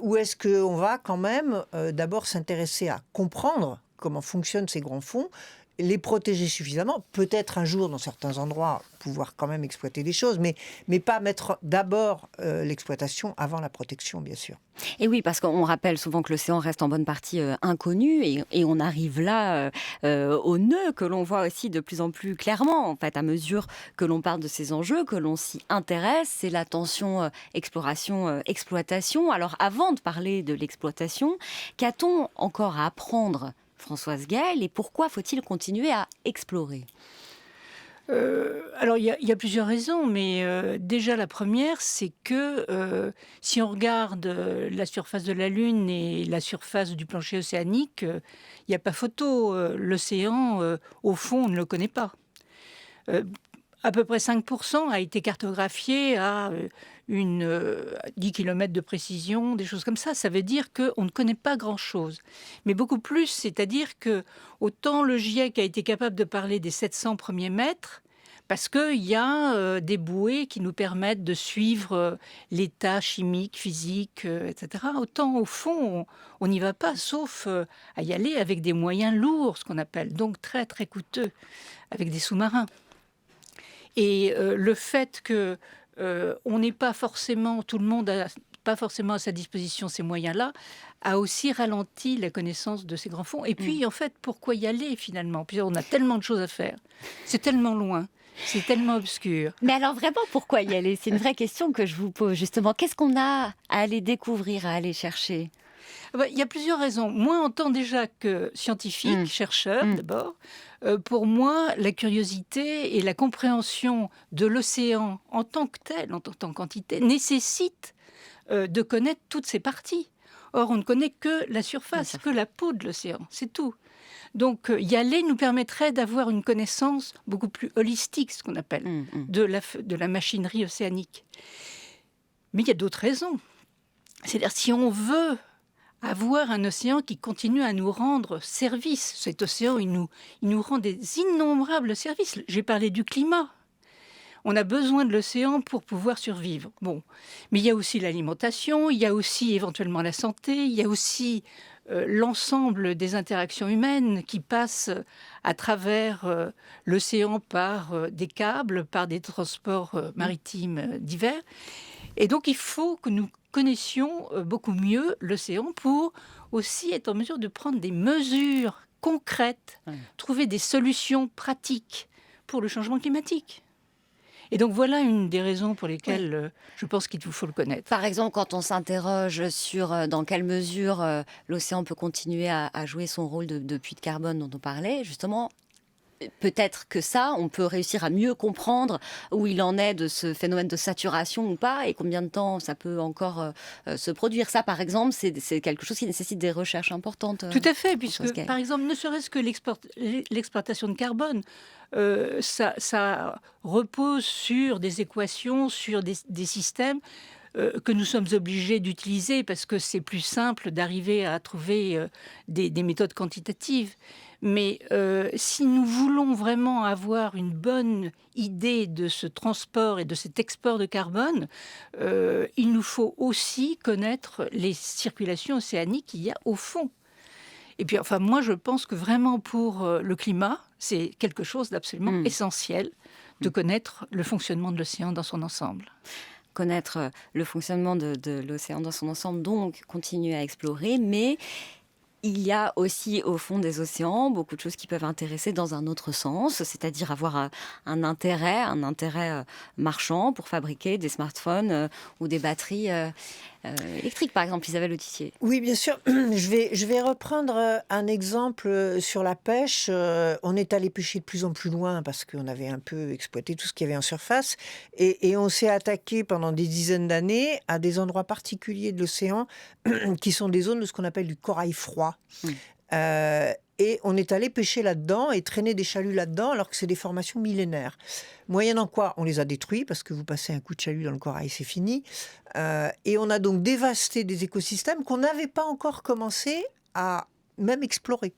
ou est-ce qu'on va quand même d'abord s'intéresser à comprendre comment fonctionnent ces grands fonds, les protéger suffisamment, peut-être un jour dans certains endroits pouvoir quand même exploiter des choses, mais pas mettre d'abord l'exploitation avant la protection, bien sûr. Et oui, parce qu'on rappelle souvent que l'océan reste en bonne partie inconnu et on arrive là au nœud que l'on voit aussi de plus en plus clairement, en fait, à mesure que l'on parle de ces enjeux, que l'on s'y intéresse, c'est la tension exploration-exploitation. Alors avant de parler de l'exploitation, qu'a-t-on encore à apprendre, Françoise Gall, et pourquoi faut-il continuer à explorer ? Alors, il y a plusieurs raisons, mais déjà la première, c'est que si on regarde la surface de la Lune et la surface du plancher océanique, il n'y a pas photo. L'océan, au fond, on ne le connaît pas. À peu près 5% a été cartographié à 10 km de précision, des choses comme ça. Ça veut dire qu'on ne connaît pas grand-chose. Mais beaucoup plus, c'est-à-dire que autant le GIEC a été capable de parler des 700 premiers mètres, parce qu'il y a des bouées qui nous permettent de suivre l'état chimique, physique, etc. Autant, au fond, on n'y va pas, sauf à y aller avec des moyens lourds, ce qu'on appelle, donc très, très coûteux, avec des sous-marins. Et le fait que on n'est pas forcément, tout le monde n'a pas forcément à sa disposition ces moyens-là, a aussi ralenti la connaissance de ces grands fonds. Et puis, en fait, pourquoi y aller finalement ? Puis on a tellement de choses à faire. C'est tellement loin. C'est tellement obscur. Mais alors vraiment, pourquoi y aller ? C'est une vraie question que je vous pose justement. Qu'est-ce qu'on a à aller découvrir, à aller chercher ? Il y a plusieurs raisons. Moi, en tant déjà que scientifique, chercheur d'abord, pour moi, la curiosité et la compréhension de l'océan en tant que tel, en tant qu'entité, nécessitent de connaître toutes ses parties. Or, on ne connaît que la surface, que la peau de l'océan, c'est tout. Donc, y aller nous permettrait d'avoir une connaissance beaucoup plus holistique, ce qu'on appelle, de la machinerie océanique. Mais il y a d'autres raisons. C'est-à-dire, si on veut avoir un océan qui continue à nous rendre service, cet océan, il nous rend des innombrables services. J'ai parlé du climat. On a besoin de l'océan pour pouvoir survivre. Bon. Mais il y a aussi l'alimentation, il y a aussi éventuellement la santé, il y a aussi l'ensemble des interactions humaines qui passent à travers l'océan par des câbles, par des transports maritimes divers. Et donc, il faut que nous connaissions beaucoup mieux l'océan pour aussi être en mesure de prendre des mesures concrètes, trouver des solutions pratiques pour le changement climatique. Et donc, voilà une des raisons pour lesquelles je pense qu'il faut le connaître. Par exemple, quand on s'interroge sur dans quelle mesure l'océan peut continuer à jouer son rôle de puits de carbone dont on parlait, justement, peut-être que ça, on peut réussir à mieux comprendre où il en est de ce phénomène de saturation ou pas, et combien de temps ça peut encore se produire. Ça, par exemple, c'est quelque chose qui nécessite des recherches importantes. Tout à fait, puisque, par exemple, ne serait-ce que l'exploitation de carbone, ça repose sur des équations, sur des systèmes que nous sommes obligés d'utiliser parce que c'est plus simple d'arriver à trouver des méthodes quantitatives. Mais si nous voulons vraiment avoir une bonne idée de ce transport et de cet export de carbone, il nous faut aussi connaître les circulations océaniques qu'il y a au fond. Et puis, enfin, moi, je pense que vraiment pour le climat, c'est quelque chose d'absolument essentiel de connaître le fonctionnement de l'océan dans son ensemble. Connaître le fonctionnement de l'océan dans son ensemble, donc continuer à explorer, mais il y a aussi au fond des océans beaucoup de choses qui peuvent intéresser dans un autre sens, c'est-à-dire avoir un intérêt marchand pour fabriquer des smartphones ou des batteries électriques, par exemple. Isabelle Autissier. Oui, bien sûr. Je vais reprendre un exemple sur la pêche. On est allé pêcher de plus en plus loin parce qu'on avait un peu exploité tout ce qu'il y avait en surface. Et on s'est attaqué pendant des dizaines d'années à des endroits particuliers de l'océan qui sont des zones de ce qu'on appelle du corail froid. Et on est allé pêcher là-dedans et traîner des chaluts là-dedans alors que c'est des formations millénaires. Moyennant quoi, on les a détruits parce que vous passez un coup de chalut dans le corail, c'est fini. Et on a donc dévasté des écosystèmes qu'on n'avait pas encore commencé à même explorer.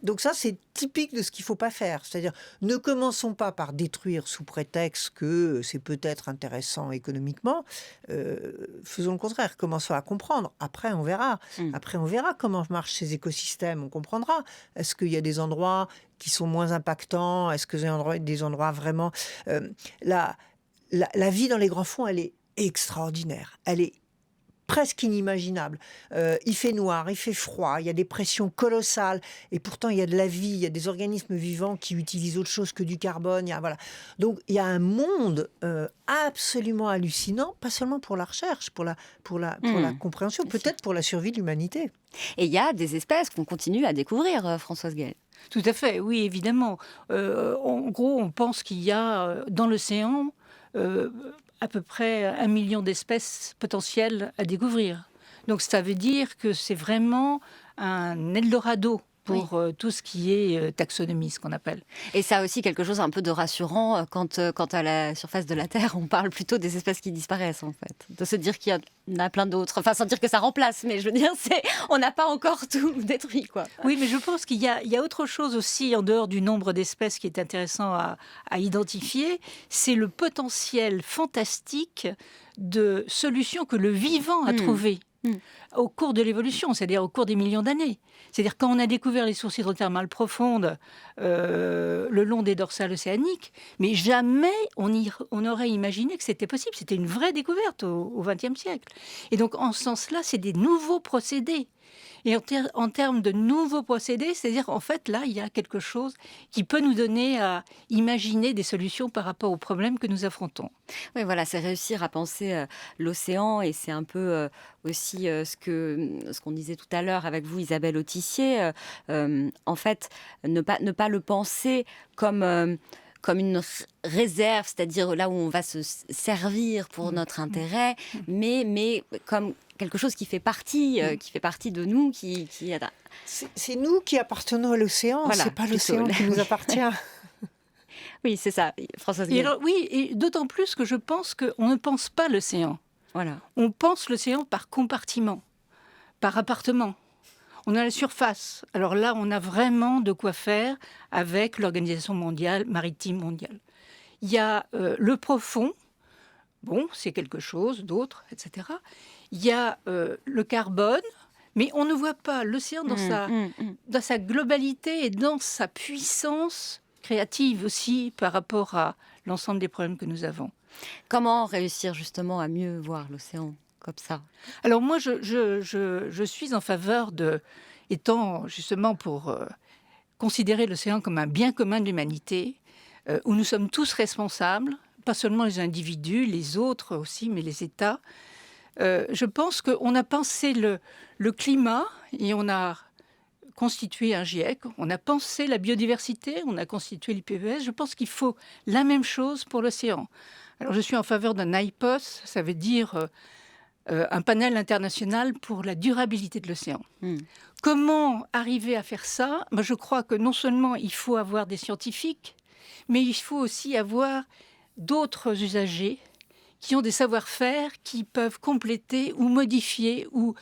Donc ça, c'est typique de ce qu'il ne faut pas faire. C'est-à-dire, ne commençons pas par détruire sous prétexte que c'est peut-être intéressant économiquement. Faisons le contraire. Commençons à comprendre. Après, on verra. Après, on verra comment marchent ces écosystèmes. On comprendra. Est-ce qu'il y a des endroits qui sont moins impactants? Est-ce que des endroits vraiment... La vie dans les grands fonds, elle est extraordinaire. Elle est presque inimaginable. Il fait noir, il fait froid, il y a des pressions colossales, et pourtant il y a de la vie, il y a des organismes vivants qui utilisent autre chose que du carbone. Voilà. Donc il y a un monde absolument hallucinant, pas seulement pour la recherche, pour la compréhension, peut-être pour la survie de l'humanité. Et il y a des espèces qu'on continue à découvrir, Françoise Gell. Tout à fait, oui, évidemment. En gros, on pense qu'il y a dans l'océan à peu près 1 million d'espèces potentielles à découvrir. Donc ça veut dire que c'est vraiment un Eldorado pour tout ce qui est taxonomie, ce qu'on appelle. Et ça a aussi quelque chose un peu de rassurant quand à la surface de la Terre, on parle plutôt des espèces qui disparaissent, en fait. De se dire qu'il y en a plein d'autres. Enfin, sans dire que ça remplace, mais je veux dire, on n'a pas encore tout détruit, quoi. Oui, mais je pense qu'il y a autre chose aussi, en dehors du nombre d'espèces qui est intéressant à identifier, c'est le potentiel fantastique de solutions que le vivant a trouvées. Au cours de l'évolution, c'est-à-dire au cours des millions d'années. C'est-à-dire quand on a découvert les sources hydrothermales profondes le long des dorsales océaniques, mais jamais on aurait imaginé que c'était possible. C'était une vraie découverte au XXe siècle. Et donc en ce sens-là, c'est des nouveaux procédés. Et en termes de nouveaux procédés, c'est-à-dire en fait là, il y a quelque chose qui peut nous donner à imaginer des solutions par rapport aux problèmes que nous affrontons. Oui, voilà, c'est réussir à penser l'océan et c'est un peu aussi ce qu'on disait tout à l'heure avec vous, Isabelle Autissier. En fait, ne pas le penser comme, comme une réserve, c'est-à-dire là où on va se servir pour notre intérêt, mais comme quelque chose qui fait partie de nous, qui est... C'est nous qui appartenons à l'océan, Voilà, c'est pas plutôt. l'océan qui nous appartient. Oui, c'est ça, Françoise Et Guérin. alors, oui, et d'autant plus que je pense qu'on ne pense pas l'océan. Voilà. On pense l'océan par compartiment, par appartement. On a la surface. Alors là, on a vraiment de quoi faire avec l'Organisation maritime mondiale. Il y a le profond, bon, c'est quelque chose d'autre, etc. Il y a le carbone, mais on ne voit pas l'océan dans sa globalité et dans sa puissance créative aussi par rapport à l'ensemble des problèmes que nous avons. Comment réussir justement à mieux voir l'océan comme ça? Alors moi, je suis en faveur étant justement pour considérer l'océan comme un bien commun de l'humanité, où nous sommes tous responsables, pas seulement les individus, les autres aussi, mais les États. Je pense qu'on a pensé le climat et on a constitué un GIEC, on a pensé la biodiversité, on a constitué l'IPBES. Je pense qu'il faut la même chose pour l'océan. Alors je suis en faveur d'un IPOS, ça veut dire un panel international pour la durabilité de l'océan. Comment arriver à faire ça? Je crois que non seulement il faut avoir des scientifiques, mais il faut aussi avoir d'autres usagers qui ont des savoir-faire qui peuvent compléter ou modifier ou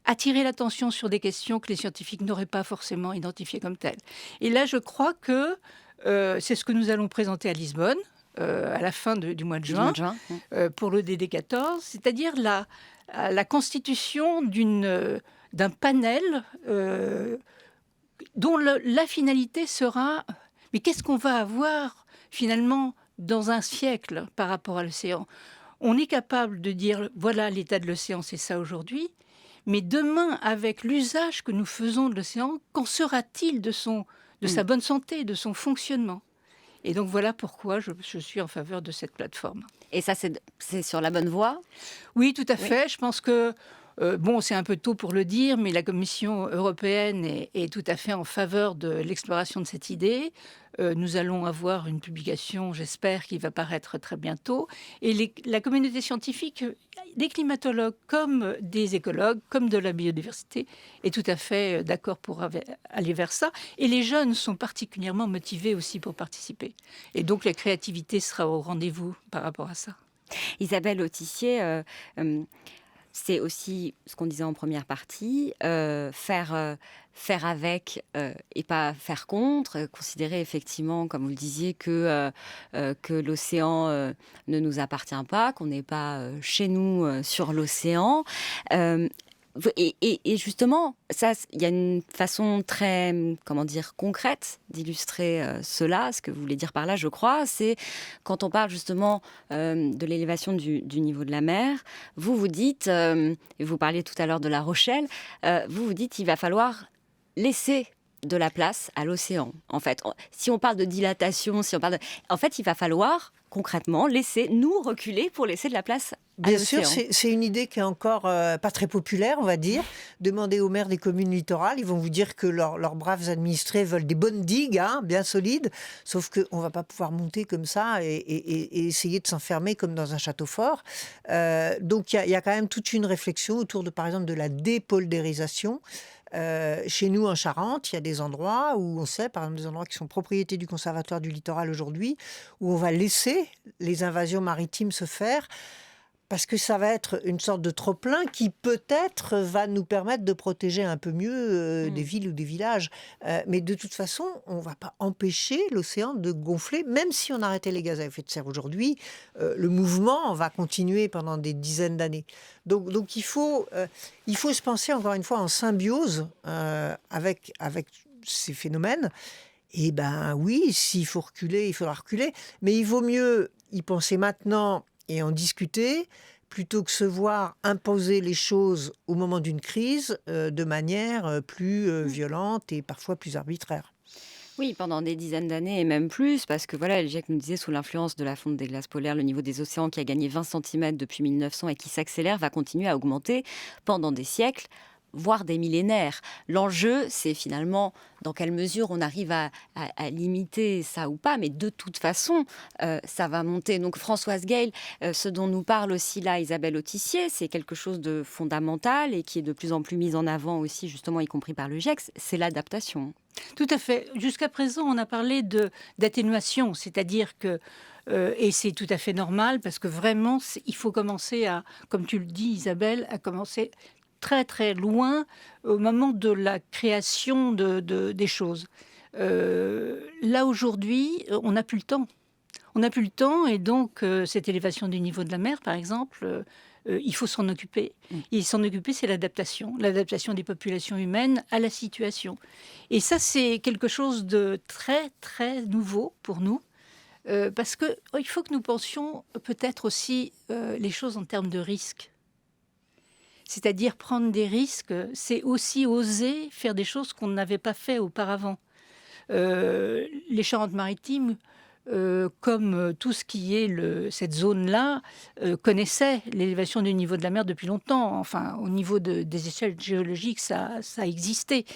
attirer l'attention sur des questions que les scientifiques n'auraient pas forcément identifiées comme telles. Et là, je crois que c'est ce que nous allons présenter à Lisbonne à la fin du mois de juin, pour le DD14, c'est-à-dire la constitution d'un panel dont la finalité sera mais qu'est-ce qu'on va avoir finalement dans un siècle par rapport à l'océan? On est capable de dire voilà l'état de l'océan, c'est ça aujourd'hui, mais demain avec l'usage que nous faisons de l'océan, qu'en sera-t-il de sa bonne santé, de son fonctionnement? Et donc voilà pourquoi je suis en faveur de cette plateforme. Et ça, c'est sur la bonne voie? Oui, tout à fait. Je pense que, c'est un peu tôt pour le dire, mais la Commission européenne est tout à fait en faveur de l'exploration de cette idée. Nous allons avoir une publication, j'espère, qui va paraître très bientôt. Et la communauté scientifique, des climatologues comme des écologues, comme de la biodiversité, est tout à fait d'accord pour aller vers ça. Et les jeunes sont particulièrement motivés aussi pour participer. Et donc la créativité sera au rendez-vous par rapport à ça. Isabelle Autissier, c'est aussi ce qu'on disait en première partie, faire avec et pas faire contre, considérer effectivement, comme vous le disiez, que l'océan ne nous appartient pas, qu'on n'est pas chez nous sur l'océan. Et justement, ça, il y a une façon très, comment dire, concrète d'illustrer cela. Ce que vous voulez dire par là, je crois, c'est quand on parle justement de l'élévation du niveau de la mer, vous dites, et vous parliez tout à l'heure de La Rochelle, vous dites qu'il va falloir laisser de la place à l'océan. En fait, si on parle de dilatation, en fait, il va falloir concrètement laisser nous reculer pour laisser de la place à l'océan. Bien sûr, c'est une idée qui est encore pas très populaire, on va dire. Demandez aux maires des communes littorales, ils vont vous dire que leurs braves administrés veulent des bonnes digues, bien solides, sauf qu'on ne va pas pouvoir monter comme ça et essayer de s'enfermer comme dans un château fort. Donc il y a quand même toute une réflexion autour de, par exemple, de la dépoldérisation. Chez nous en Charente, il y a des endroits où on sait, par exemple des endroits qui sont propriété du Conservatoire du littoral aujourd'hui, où on va laisser les invasions maritimes se faire, parce que ça va être une sorte de trop-plein qui peut-être va nous permettre de protéger un peu mieux des villes ou des villages. Mais de toute façon, on ne va pas empêcher l'océan de gonfler, même si on arrêtait les gaz à effet de serre aujourd'hui. Le mouvement va continuer pendant des dizaines d'années. Donc il faut se penser encore une fois en symbiose avec ces phénomènes. Et oui, s'il faut reculer, il faudra reculer. Mais il vaut mieux y penser maintenant et en discuter, plutôt que se voir imposer les choses au moment d'une crise de manière plus violente et parfois plus arbitraire. Oui, pendant des dizaines d'années et même plus, parce que voilà, le GIEC nous disait, sous l'influence de la fonte des glaces polaires, le niveau des océans qui a gagné 20 centimètres depuis 1900 et qui s'accélère va continuer à augmenter pendant des siècles, voire des millénaires. L'enjeu, c'est finalement dans quelle mesure on arrive à limiter ça ou pas, mais de toute façon, ça va monter. Donc Françoise Gale, ce dont nous parle aussi là Isabelle Autissier, c'est quelque chose de fondamental et qui est de plus en plus mis en avant aussi, justement, y compris par le GIEC, c'est l'adaptation. Tout à fait. Jusqu'à présent, on a parlé d'atténuation, c'est-à-dire que, et c'est tout à fait normal, parce que vraiment, il faut commencer à, comme tu le dis Isabelle, à commencer très très loin au moment de la création des choses. Là aujourd'hui, on n'a plus le temps. On n'a plus le temps et donc cette élévation du niveau de la mer, par exemple, il faut s'en occuper. Et s'en occuper, c'est l'adaptation des populations humaines à la situation. Et ça, c'est quelque chose de très très nouveau pour nous. Parce qu'il faut que nous pensions peut-être aussi les choses en termes de risques. C'est-à-dire prendre des risques, c'est aussi oser faire des choses qu'on n'avait pas fait auparavant. Les Charentes-Maritimes, comme tout ce qui est cette zone-là, connaissait l'élévation du niveau de la mer depuis longtemps. Enfin, au niveau des échelles géologiques, ça existait.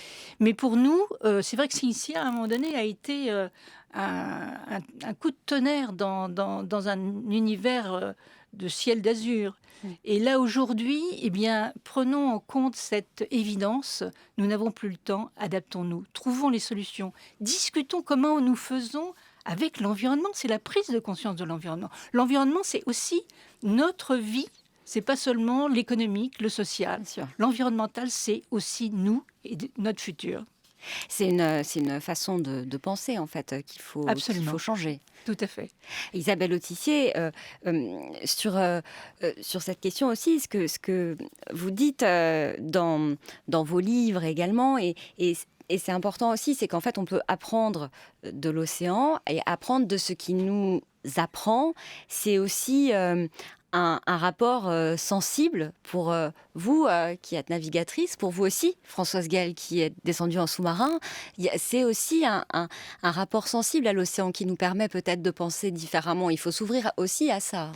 Mais pour nous, c'est vrai que ici, à un moment donné, a été un coup de tonnerre dans un univers de ciel d'azur. Et là, aujourd'hui, eh bien, prenons en compte cette évidence. Nous n'avons plus le temps, adaptons-nous, trouvons les solutions, discutons comment nous faisons avec l'environnement. C'est la prise de conscience de l'environnement. L'environnement, c'est aussi notre vie. C'est pas seulement l'économique, le social. L'environnemental, c'est aussi nous et notre futur. C'est une façon de penser, en fait, qu'il faut changer. Tout à fait. Isabelle Autissier, sur cette question aussi, ce que vous dites dans vos livres également, et c'est important aussi, c'est qu'en fait, on peut apprendre de l'océan et apprendre de ce qui nous apprend. C'est aussi un rapport sensible pour vous qui êtes navigatrice, pour vous aussi, Françoise Gale, qui est descendue en sous-marin. C'est aussi un rapport sensible à l'océan qui nous permet peut-être de penser différemment. Il faut s'ouvrir aussi à ça.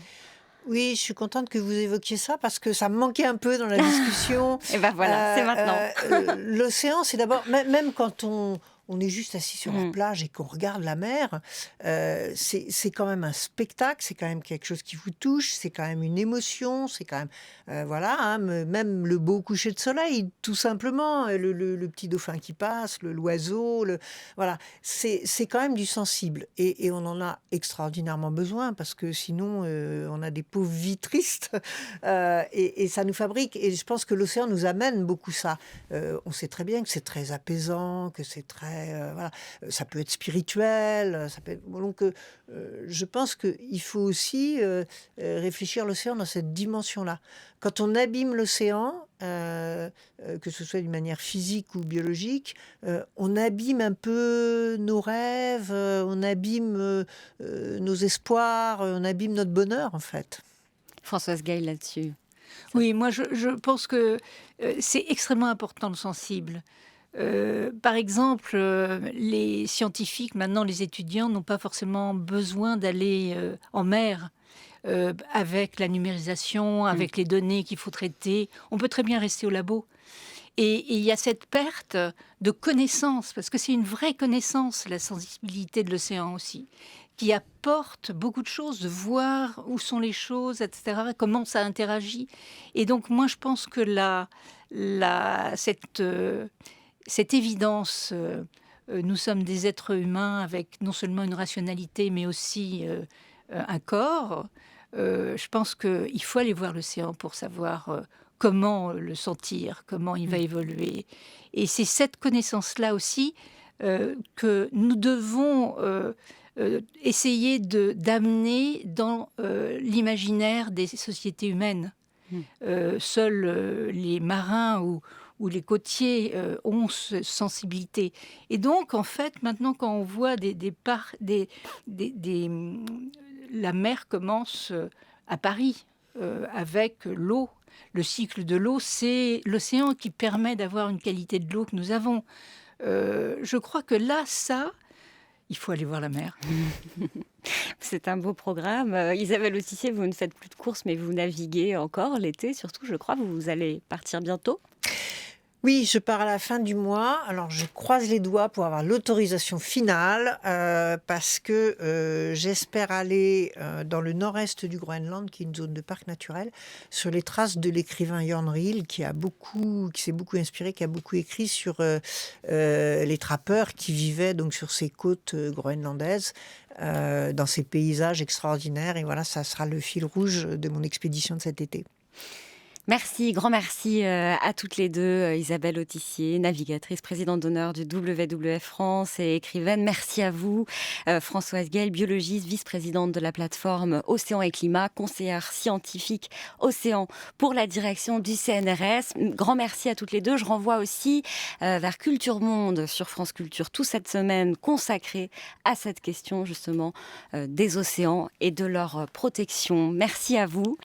Oui, je suis contente que vous évoquiez ça parce que ça me manquait un peu dans la discussion. Et ben voilà, c'est maintenant. L'océan, c'est d'abord, même quand on est juste assis sur la plage et qu'on regarde la mer, c'est quand même un spectacle, c'est quand même quelque chose qui vous touche, c'est quand même une émotion, c'est quand même, voilà, hein, même le beau coucher de soleil, tout simplement, le petit dauphin qui passe, l'oiseau, voilà, c'est quand même du sensible. Et on en a extraordinairement besoin parce que sinon, on a des pauvres vies tristes et ça nous fabrique. Et je pense que l'océan nous amène beaucoup ça. On sait très bien que c'est très apaisant, que c'est très voilà, ça peut être spirituel, ça peut être... Donc je pense qu'il faut aussi réfléchir l'océan dans cette dimension-là. Quand on abîme l'océan, que ce soit d'une manière physique ou biologique, on abîme un peu nos rêves, on abîme nos espoirs, on abîme notre bonheur en fait. Françoise Gale là-dessus. Oui, moi je pense que c'est extrêmement important le sensible. Par exemple, les scientifiques, maintenant les étudiants, n'ont pas forcément besoin d'aller en mer avec la numérisation, avec les données qu'il faut traiter. On peut très bien rester au labo. Et il y a cette perte de connaissance, parce que c'est une vraie connaissance, la sensibilité de l'océan aussi, qui apporte beaucoup de choses, de voir où sont les choses, etc., comment ça interagit. Et donc moi je pense que cette évidence, nous sommes des êtres humains avec non seulement une rationalité, mais aussi un corps. Je pense qu'il faut aller voir l'océan pour savoir comment le sentir, comment il va évoluer. Et c'est cette connaissance-là aussi que nous devons essayer d'amener dans l'imaginaire des sociétés humaines. Seuls les marins ou les côtiers ont cette sensibilité. Et donc, en fait, maintenant, quand on voit la mer commence à Paris, avec l'eau. Le cycle de l'eau, c'est l'océan qui permet d'avoir une qualité de l'eau que nous avons. Je crois que là, il faut aller voir la mer. C'est un beau programme. Isabelle Autissier, vous ne faites plus de courses, mais vous naviguez encore l'été, surtout, je crois. Vous allez partir bientôt. Oui, je pars à la fin du mois. Alors, je croise les doigts pour avoir l'autorisation finale parce que j'espère aller dans le nord-est du Groenland, qui est une zone de parc naturel, sur les traces de l'écrivain Jørn Riel, qui s'est beaucoup inspiré, qui a beaucoup écrit sur les trappeurs qui vivaient donc sur ces côtes groenlandaises, dans ces paysages extraordinaires. Et voilà, ça sera le fil rouge de mon expédition de cet été. Merci, grand merci à toutes les deux. Isabelle Autissier, navigatrice, présidente d'honneur du WWF France et écrivaine. Merci à vous. Françoise Guel, biologiste, vice-présidente de la plateforme Océan et Climat, conseillère scientifique Océan pour la direction du CNRS. Grand merci à toutes les deux. Je renvoie aussi vers Culture Monde sur France Culture, toute cette semaine consacrée à cette question justement des océans et de leur protection. Merci à vous.